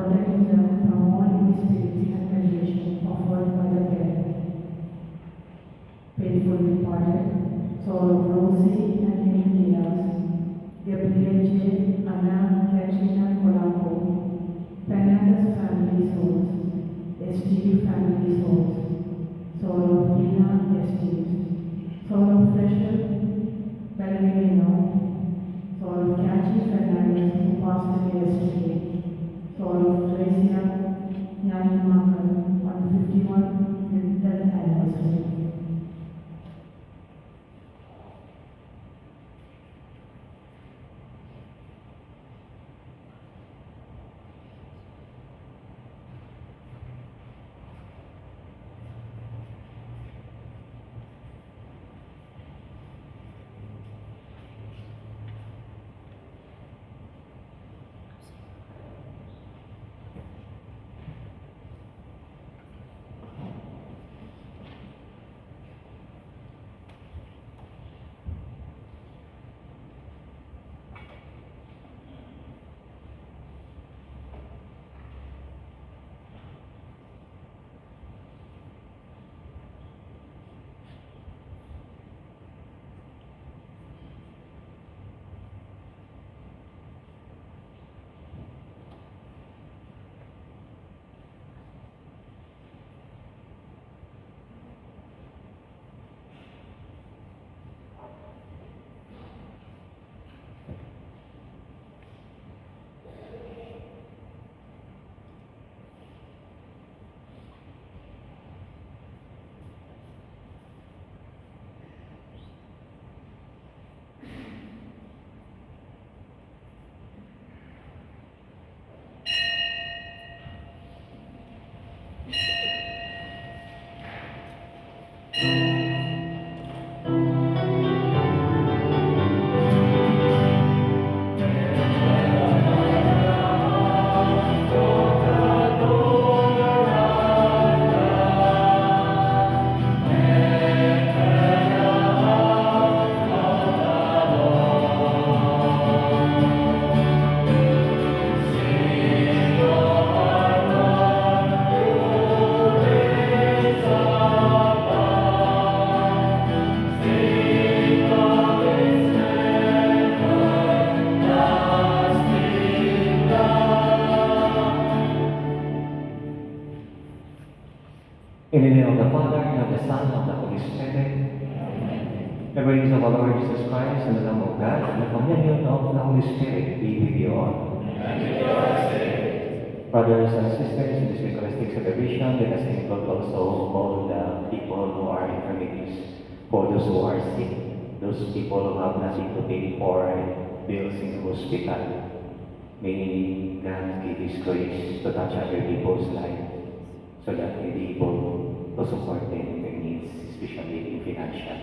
protecting them from all evil spirits and temptation offered by the dead. Faithful departed, soul of Rosie and Emilia, Gabriel J. Anna Katrina Colombo, Fernandez family souls, Steve family souls, soul of Dina Estes, soul of Fletcher Pellegrino, soul of Catchy Fernandez who passed away yesterday, soul of Tracia Nyan Makal on the 51st anniversary. In the name of the Father, and of the Son, and of the Holy Spirit. The grace of our Lord Jesus Christ, and the love of God, and the communion of the Holy Spirit be with you all. Brothers and sisters, in this Eucharistic celebration, let us include also all the people who are infirmities, for those who are sick, those people who have nothing to pay for bills in the hospital. May God give His grace to touch other people's lives, so that we'll be able to support them in their needs, especially in financial.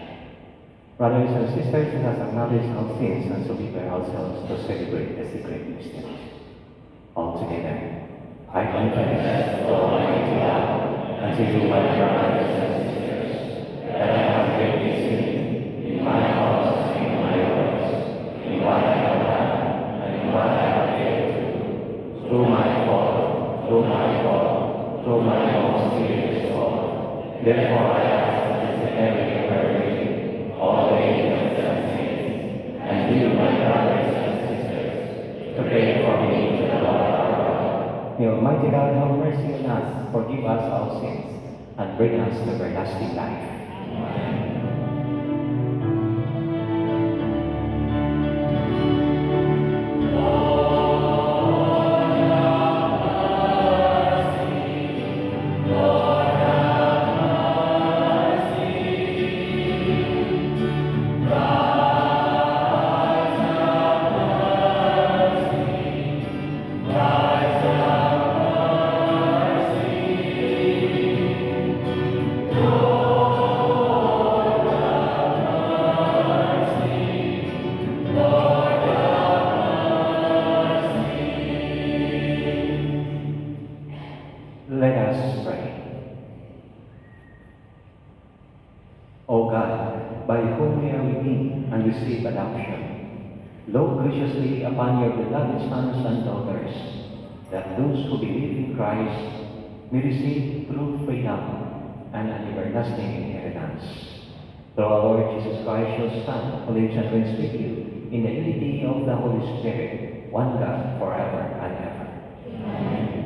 Brothers and sisters, let us acknowledge our sins and so prepare ourselves to celebrate the sacred mysteries. All together, I confess to Almighty God and to you, my brothers and sisters, that I have greatly sinned in my thoughts and in my words, in what I have done and in what I have failed to do, through my fault, through my own serious fault. Therefore I ask that every virgin, all angels and saints, and you, my brothers and sisters, to pray for me to the Lord our God. May Almighty God have mercy on us, forgive us our sins, and bring us to everlasting life. Amen. Let us pray. O God, by whom we are redeemed and receive adoption, look graciously upon your beloved sons and daughters, that those who believe in Christ may receive true freedom and an everlasting inheritance. Through our Lord Jesus Christ, your Son, who lives and reigns with you in the unity of the Holy Spirit, one God, forever and ever. Amen.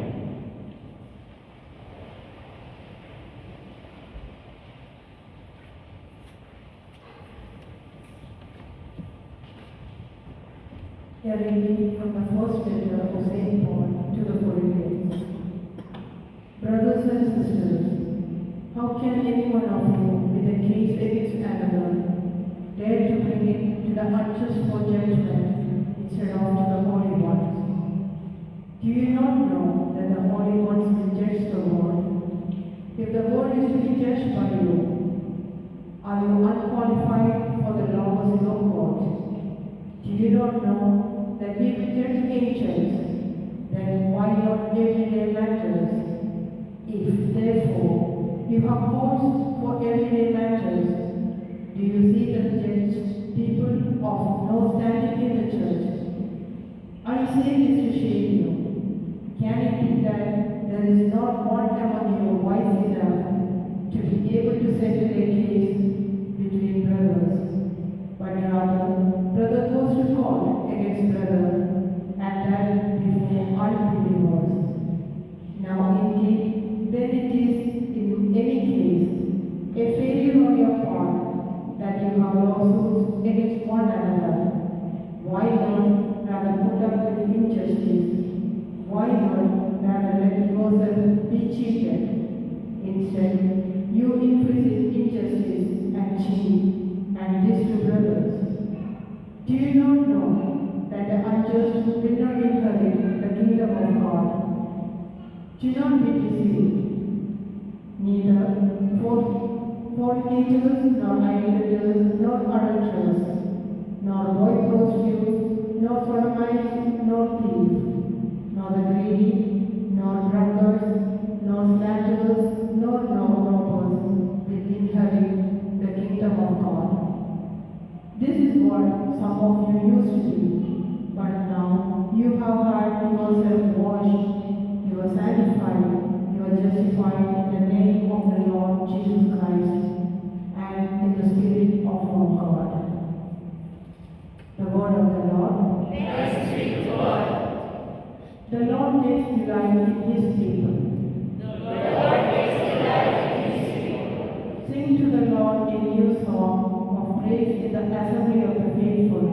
A reading from the first letter of St. Paul to the Corinthians. Brothers and sisters, how can any one of you, with a case against another, dare to bring it to the unjust for judgment instead of to the holy ones? Do you not know that the holy ones will judge the world? If the world is to be judged by you, are you unqualified for the laws of God? Do you not know that we will judge angels? Then why not everyday matters? If, therefore, you have cause for everyday matters, do you see them judge people of no standing in the church? I say this to shame you. Can it be that there is not one among you wise enough to be able to settle a case between brothers? But rather, brother goes to court against brother, and that before unbelievers. Now indeed, then it is in any case a failure on your part that you have lawsuits against one another. Why not rather put up with injustice? Why not rather let yourself be cheated? Instead, you increase injustice and cheat, and this to brothers. Do you not know that the unjust will not inherit the kingdom of God? Do not be deceived. Neither fornicators, nor idolaters, nor adulterers, nor boy prostitutes, nor sodomites, nor thieves, nor the greedy, nor drunkards, nor slanderers, nor robbers will inherit the kingdom of God. This is what some of you used to be, but now you have had yourself washed, you are sanctified, you are justified in the name of the Lord Jesus Christ, and in the Spirit of our God. The word of the Lord. Thanks be to God. The Lord takes delight in his people. The Lord takes delight in his people. Sing to the Lord a new song of praise in the assembly of the faithful.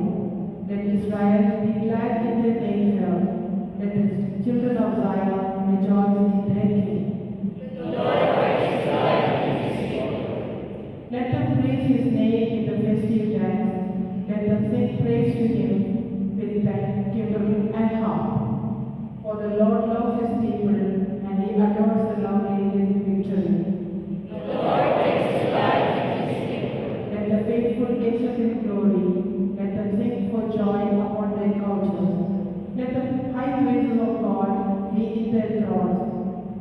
Let Israel be glad in their Maker. Let the children of Zion rejoice in their King. The Lord takes delight in his people. Let them praise his name in the festive dance. Let them sing praise to him with timbrel and harp. For the Lord loves his people, and he adores the lovely with victory. The Lord takes delight in his people. Let the faithful enter in glory. Let them sing for joy upon their couches. Let the high praises of God be in their thrones.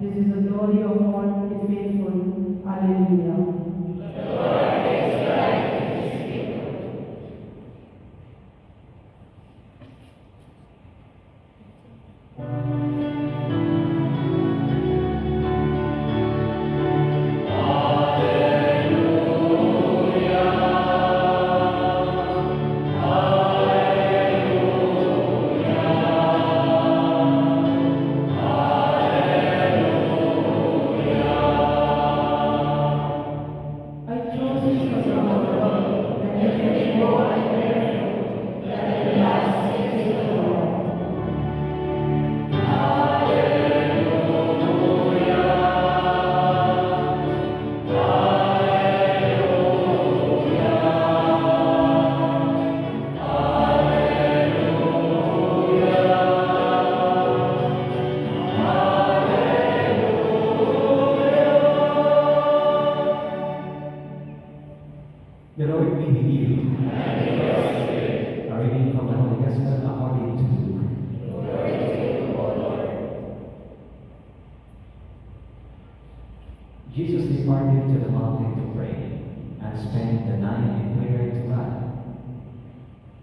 This is the glory of all his faithful. Alleluia. The Lord takes delight in his people. I chose it for the Lord, that you can go and bear fruit, that it lasts in the Lord. The Lord be with you. A reading from the Holy Gospel according to Luke. Jesus departed to the mountain to pray and spent the night in prayer to God.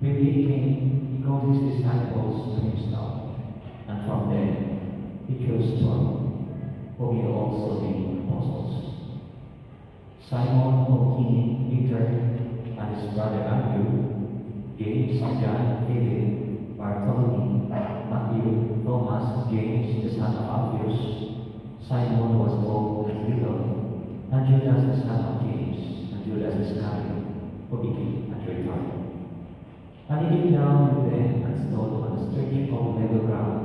When he came, he called his disciples to himself, and from them who will also be apostles. Simon, whom Peter and his brother Andrew, James, John, Philip, Bartholomew, Matthew, Thomas, James, the son of Alphaeus, Simon was called Little, and Judas, the son of James, and Judas Iscariot, who became a traitor. And he came down with them and stood on the stretch of level ground.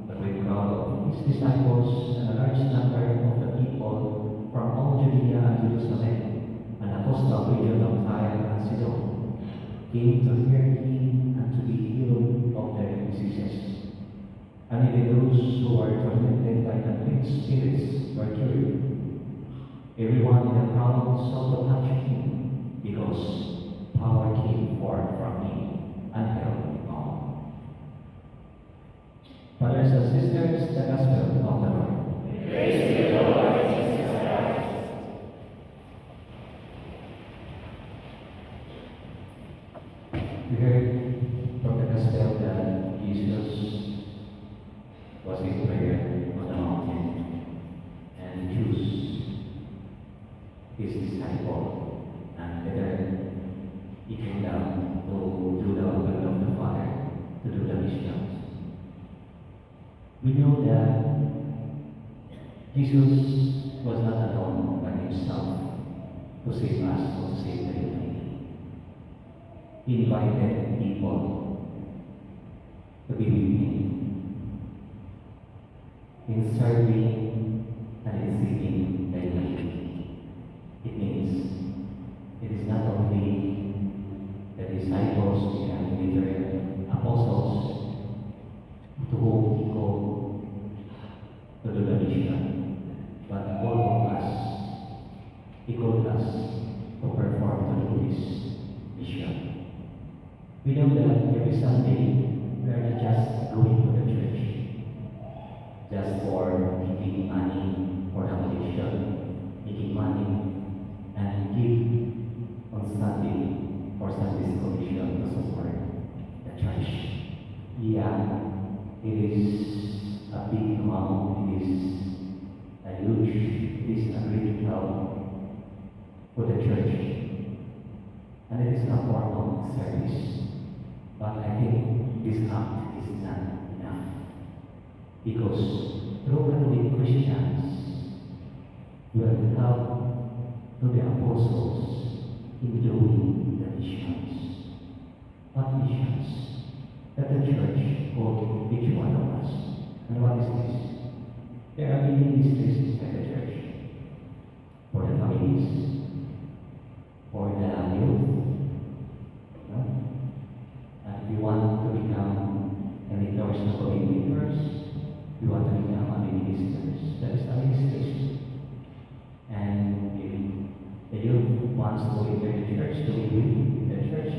A great crowd of his disciples and a large number of the people from all Judea and Jerusalem and the coastal region of Tyre and Sidon came to hear him and to be healed of their diseases. And even those who were tormented by unclean spirits were cured. Everyone in the crowd sought to touch him because power came forth from him and held him on. Brothers and sisters, the Gospel of the Lord. Praise to you, Lord Jesus Christ. We heard from the Gospel that Jesus was in prayer on the mountain and chose his disciple, and later he came down to do the will of the Father, to do the missions. We know that Jesus was not alone by himself to save us or to save the humanity. He invited people to be with him in serving and in seeking the humanity. It means it is not only the disciples and later apostles to whom he called to do the mission, but all of us, he called us to perform to do this mission. We know that every Sunday we are not just going to the church just for making money for the foundation, making money and give on Sunday for Sunday's commission to support the church. Yeah, it is a big amount, it is a great help for the church. And it is not formal service. But I think this act is not enough. Because through Catholic Christians will help to the apostles in doing the missions. What missions? That the church called each one of us. And what is this? There are many ministries inside the church. For the families, for the youth, no? And we want to become editors of communicators. We want to become a ministers. That is a ministers. And if the youth wants to enter the church, to be with the church,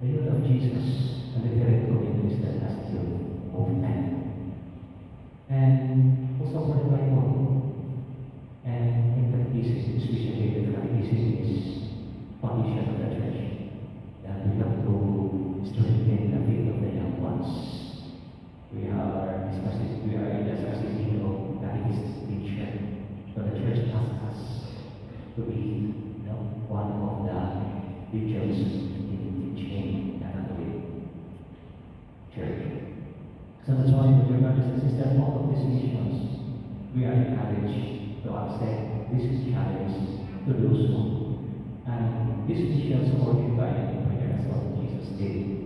the youth of Jesus and the different communities that has youth movement. And also for the Bible. And in the cases, especially the catechesis is foundation of the church. That we have to strengthen the faith of the young ones. We are in the specific of catechist teacher. So the church asks us to be one of the teachers in teaching the Catholic Church. So that's why, dear brothers and sisters, all of these missions, we are encouraged to accept this challenge to do so. And this mission supported by the Gospel of Jesus did.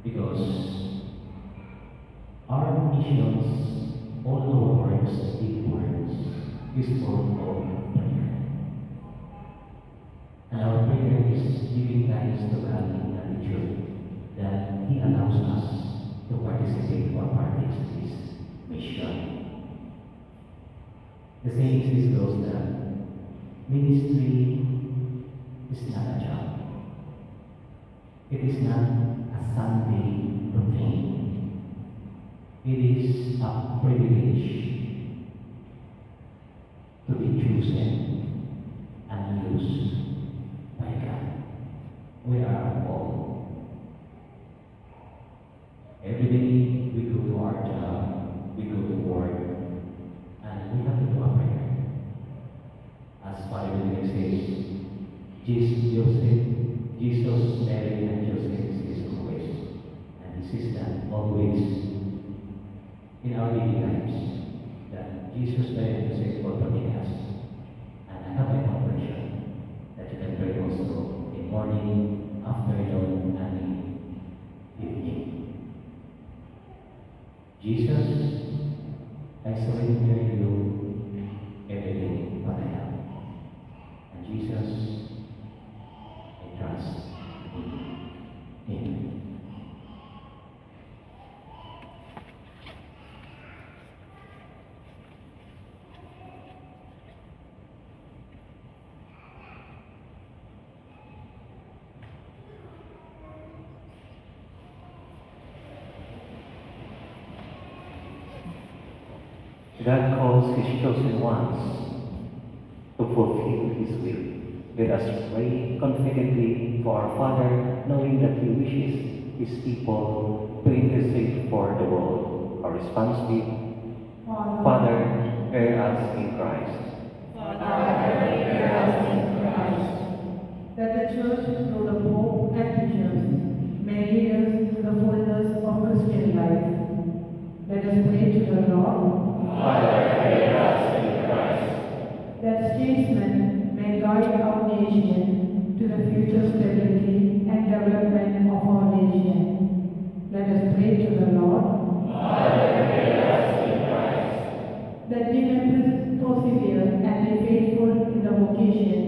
Because our missions, all our works, deed works, is form of prayer. And our prayer is giving thanks to God in gratitude that He allows us to participate or partake in this mission. The saying is goes that ministry is not a job. It is not a Sunday routine. It is a privilege to be chosen and used by God. We are all. Every day we go to our job, we go to work, and Jesus, Mary, and Joseph is always, and this is done always in our daily lives. That Jesus, Mary, and Joseph will forgive us. And I have my confession that you can pray also in morning, afternoon, and in evening. Jesus, I surrender you everything what I am. And Jesus, I trust in Him. God calls His chosen ones to fulfill His will. Let us pray confidently to our Father, knowing that He wishes His people to intercede for the world. Our response be, Father, hear us in Christ. That the Church, through the Pope and bishops, may lead us to the fullness of Christian life. Let us pray to the Lord. That statesmen may guide our nation to the future stability and development of our nation. Let us pray to the Lord. That we may persevere and be faithful in the vocation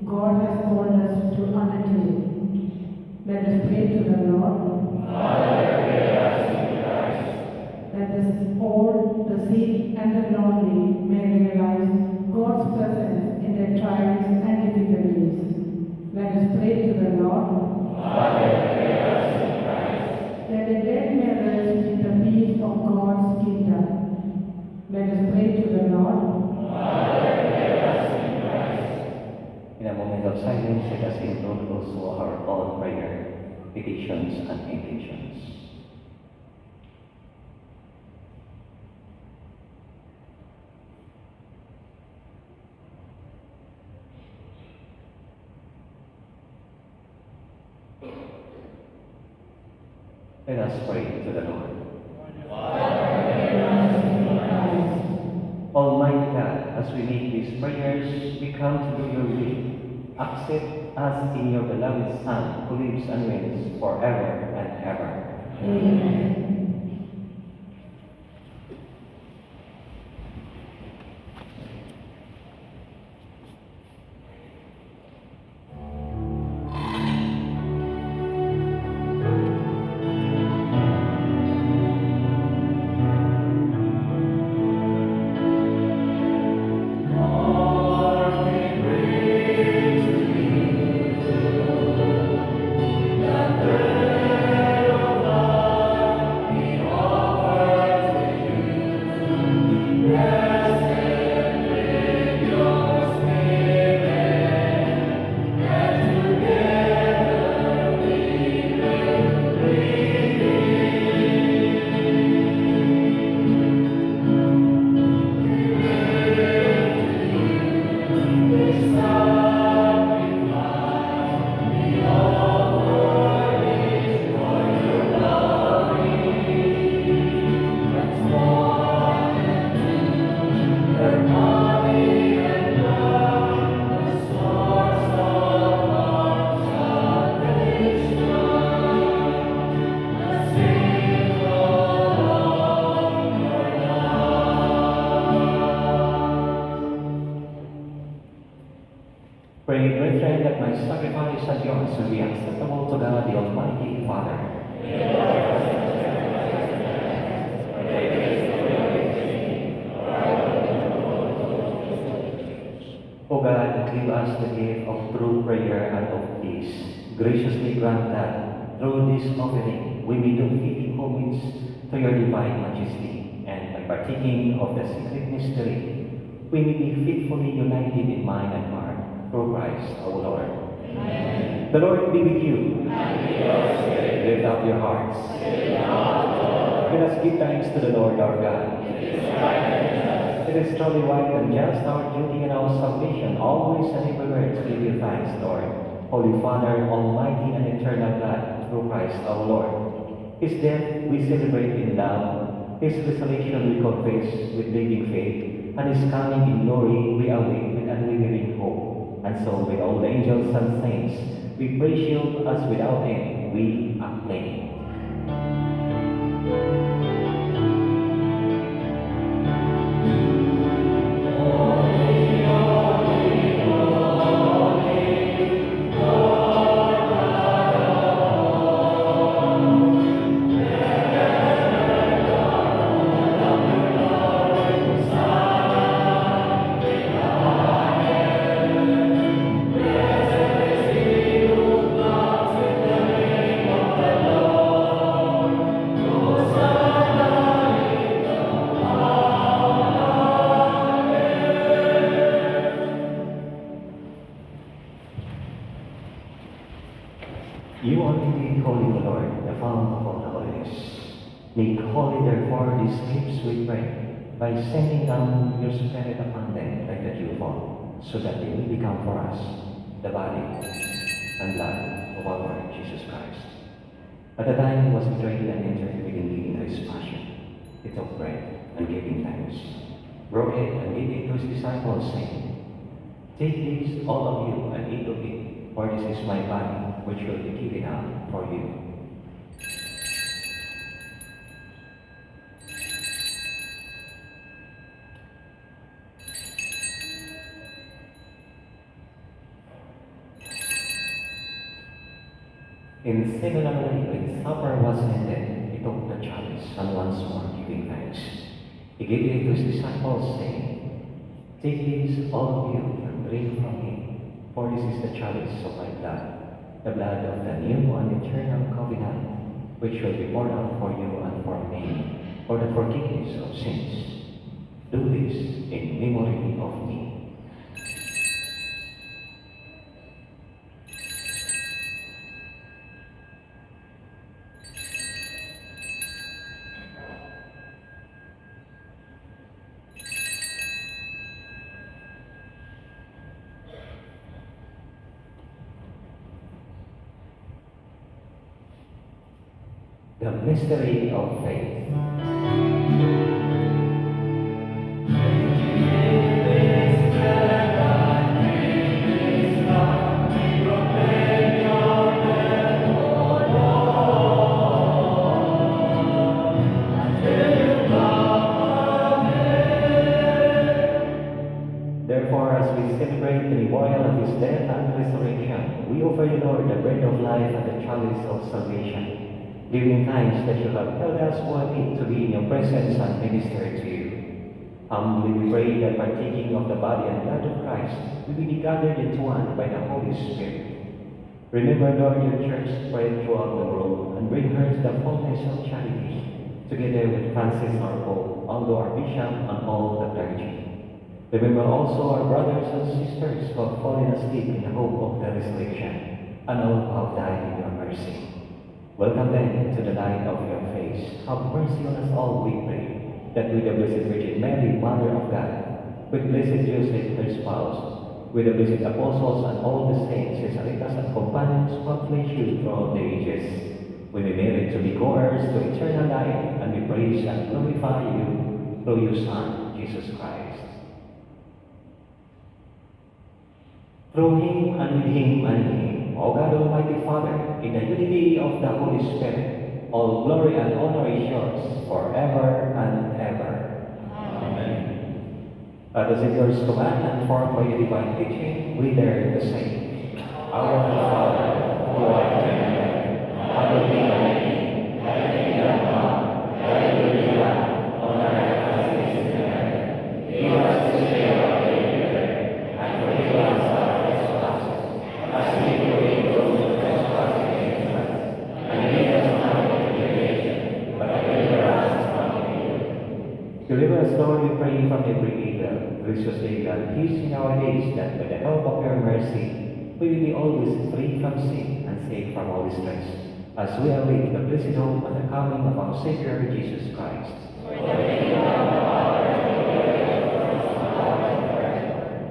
God has called us to undertake. Let us pray to the Lord. That the sick and the lonely may realize God's presence in their trials and difficulties. Let us pray to the Lord. That the dead may rest in the peace of God's kingdom. Let us pray to the Lord. In a moment of silence, let us include also our own prayer, petitions, and intentions. Let us pray to the Lord. Almighty God, as we make these prayers, we come to do your will. Accept us in your beloved Son, who lives and reigns forever and ever. Amen. Pray, brethren, that my sacrifice and yours will be acceptable to God, the Almighty Father. O God, give us the gift of true prayer and of peace. Graciously grant that, through this offering, we may do fitting homage to your divine majesty, and by partaking of the secret mystery, we may be faithfully united in mind and heart through Christ our Lord. Amen. The Lord be with you. And lift up your hearts. Let us give thanks to the Lord our God. it is truly right and just, our duty and our salvation, always and everywhere to give you thanks, Lord. Holy Father, Almighty and eternal God, through Christ our Lord. His death we celebrate in love, His resurrection we confess with living faith, and His coming in glory we await with unwavering hope. And so with all the angels and saints, we praise you as without end we acclaim. You are indeed holy, O Lord, the fount of all holiness. Make holy, therefore, these gifts, we pray, by sending down your Spirit upon them like the dewfall, so that they will become for us the body and blood of our Lord Jesus Christ. At the time he was betrayed and entered willingly into his passion, he took bread and giving thanks, broke it and gave it to his disciples, saying, "Take this, all of you, and eat of it, for this is my body, which will be given up for you." In similar way, when supper was ended, he took the chalice, and once more giving thanks, he gave it to his disciples, saying, "Take this, all of you, and drink from it, for this is the chalice of my blood, the blood of the new and eternal covenant, which will be poured out for you and for many, for the forgiveness of sins. Do this in memory of me." The mystery of faith. Therefore, as we celebrate the memorial of his death and resurrection, we offer you, Lord, the bread of life and the chalice of salvation, giving thanks that you have held us worthy to be in your presence and minister to you. Humbly we pray that partaking of the body and blood of Christ, we will be gathered into one by the Holy Spirit. Remember, Lord, your church spread throughout the world, and bring her to the fullness of charity, together with Francis our Pope, Aldo our Bishop, and all the clergy. Remember also our brothers and sisters who have fallen asleep in the hope of the resurrection, and all who have died in your mercy. Welcome them to the light of your face. Have mercy on us all, we pray, that with the Blessed Virgin Mary, Mother of God, with Blessed Joseph, her spouse, with the blessed apostles and all the saints, his Aritas and companions who have placed you throughout the ages, we may merit to be co-heirs to eternal life, and we praise and glorify you through your Son, Jesus Christ. Through him, and with him, and in him, O God Almighty Father, in the unity of the Holy Spirit, all glory and honor is yours forever and ever. Amen. As is yours command and formed by your divine teaching, we dare to say, Our Father, who art in heaven, hallowed be thy name. Thy kingdom come, thy will be done, on earth as it is in heaven. Give us this day our daily bread, and forgive us our trespasses, as we forgive those who trespass against us. And lead us not into temptation, but deliver us from evil. Deliver us, Lord, we pray, from every evil. Graciously grant peace in our days, that by the help of your mercy, we will be always free from sin and safe from all distress, as we await the blessed hope and the coming of our Savior, Jesus Christ. For the kingdom of the Father, and the glory of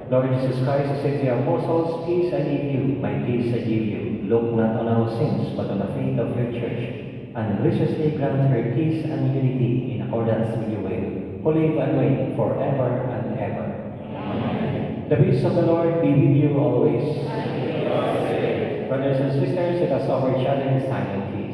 Lord Jesus Christ, who said to the apostles, "Peace I leave you, my peace I give you. Look not on our sins, but on the faith of your church, and graciously grant her peace and unity in accordance with your will, who live and reign forever and ever." Amen. The peace of the Lord be with you always. Brothers and sisters, let us offer each other in silent peace.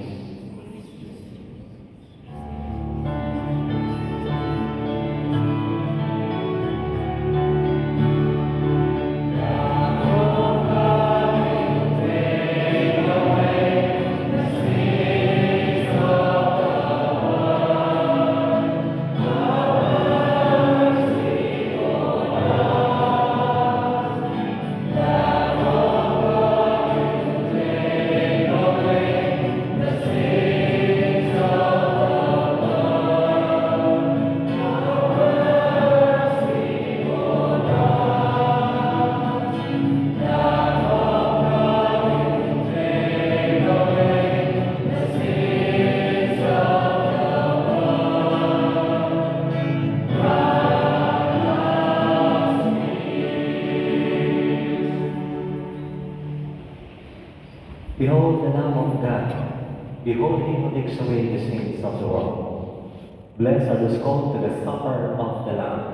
Behold the Lamb of God. Behold him who takes away the sins of the world. Blessed are those called to the supper of the Lamb.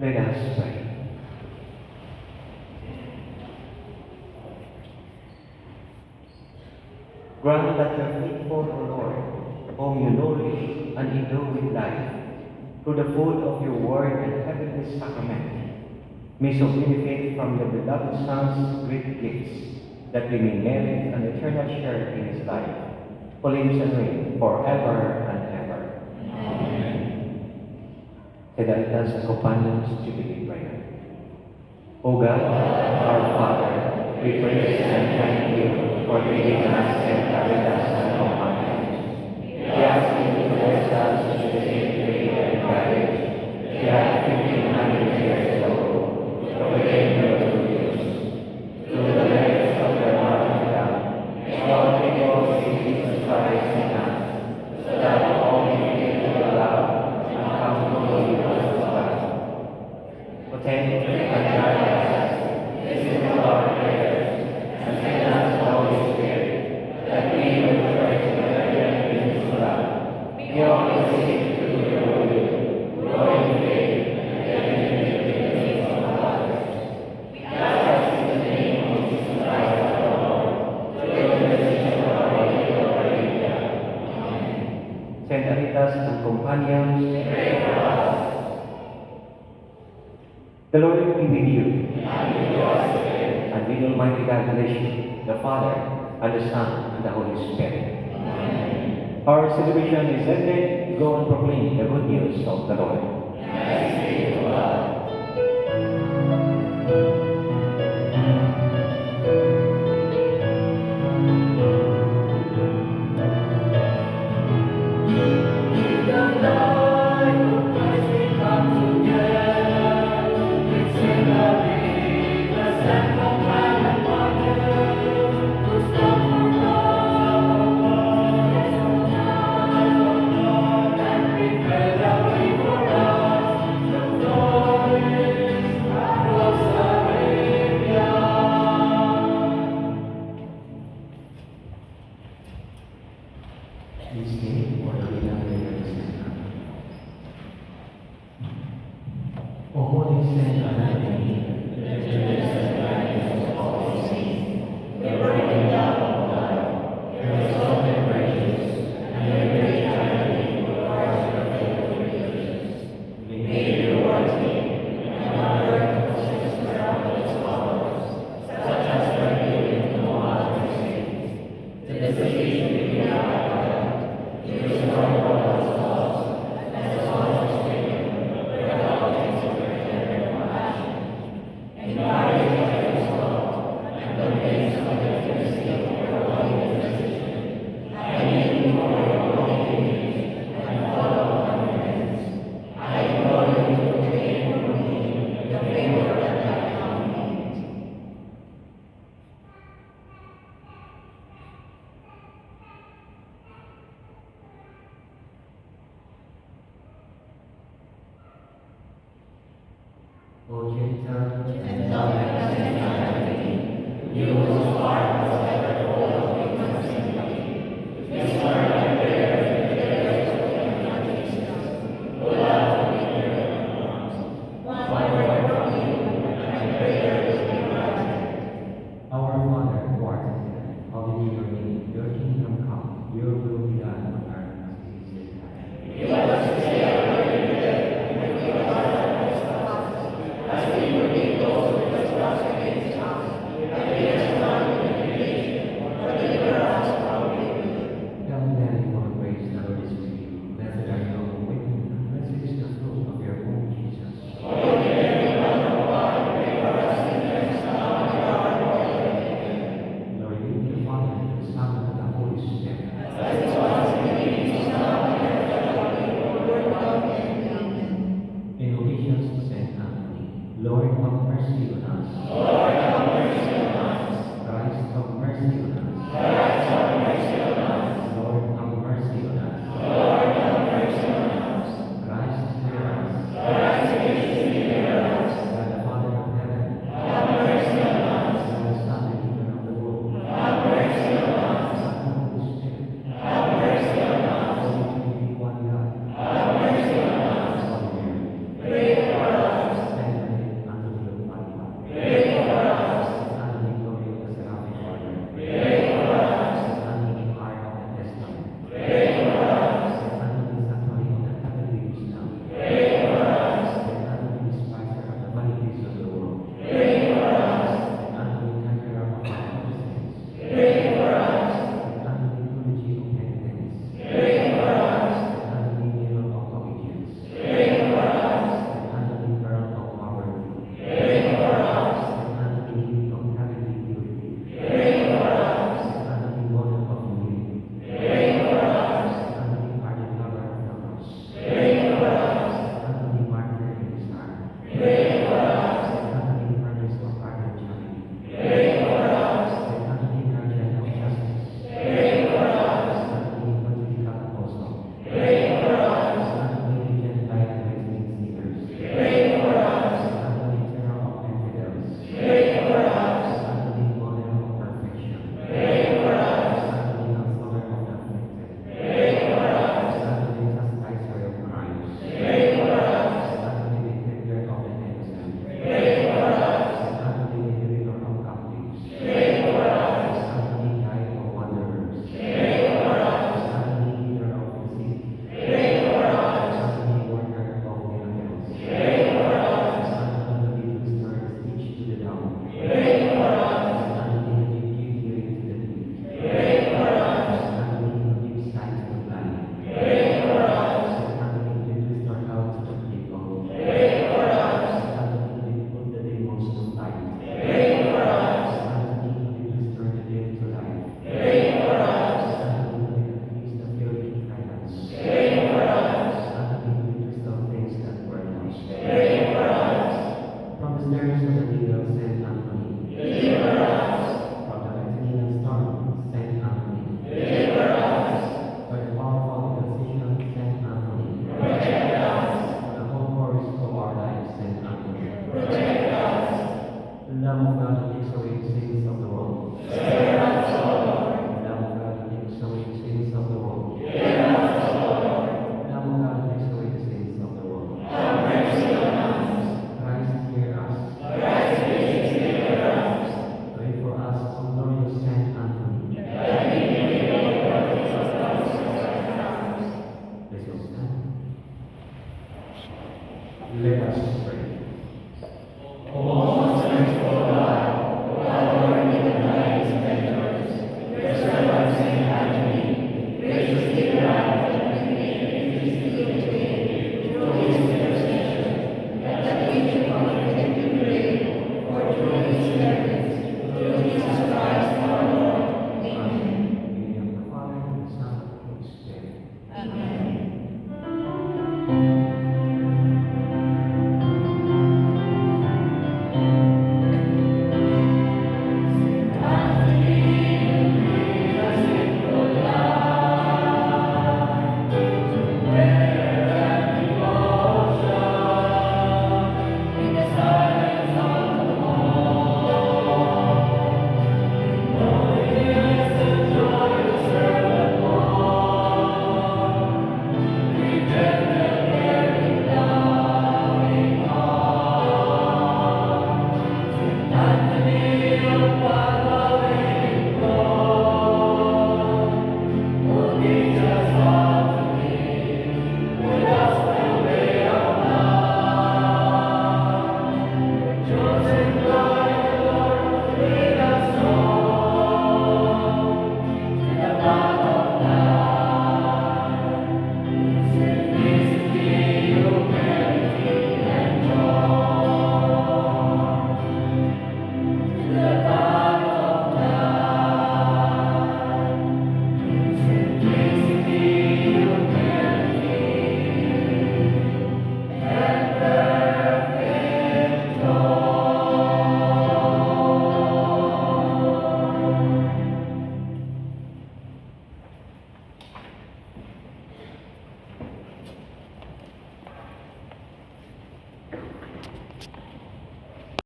Let us pray. Grant that your faithful, O Lord, whom you nourish and endue with life, through the food of your word and heavenly sacrament, may so benefit from your beloved Son's great gifts, that we may merit an eternal share in his life, who lives and reigns forever and ever. Amen. Sedalitas sa companions Jubilee Prayer. O God, our Father, we praise and thank you for giving us and Caritas and companions. We ask you to bless us with the same faith and courage we had 1500 years ago to proclaim your good news. Through the merits of your martyrdom, may all people see Jesus Christ in us, so that all may be to love and come to know you as God. Protect and guide us, listen to our prayers, and send us the Holy Spirit, that we will church together in His love. May all the saints do your will, grow in faith, and get in the peace of others. We ask in the name of Jesus Christ our Lord, through the intercession of our Lady of Maria. Amen. Saint Caritas and companions, pray for us. The Lord be with you. And with Almighty God bless you, the Father, and the Son, and the Holy Spirit. Amen. Our celebration is ended. Go and proclaim the good news of the Lord. Thanks be to God. Please name for the leader of the O Holy Saint Anthony, O gentle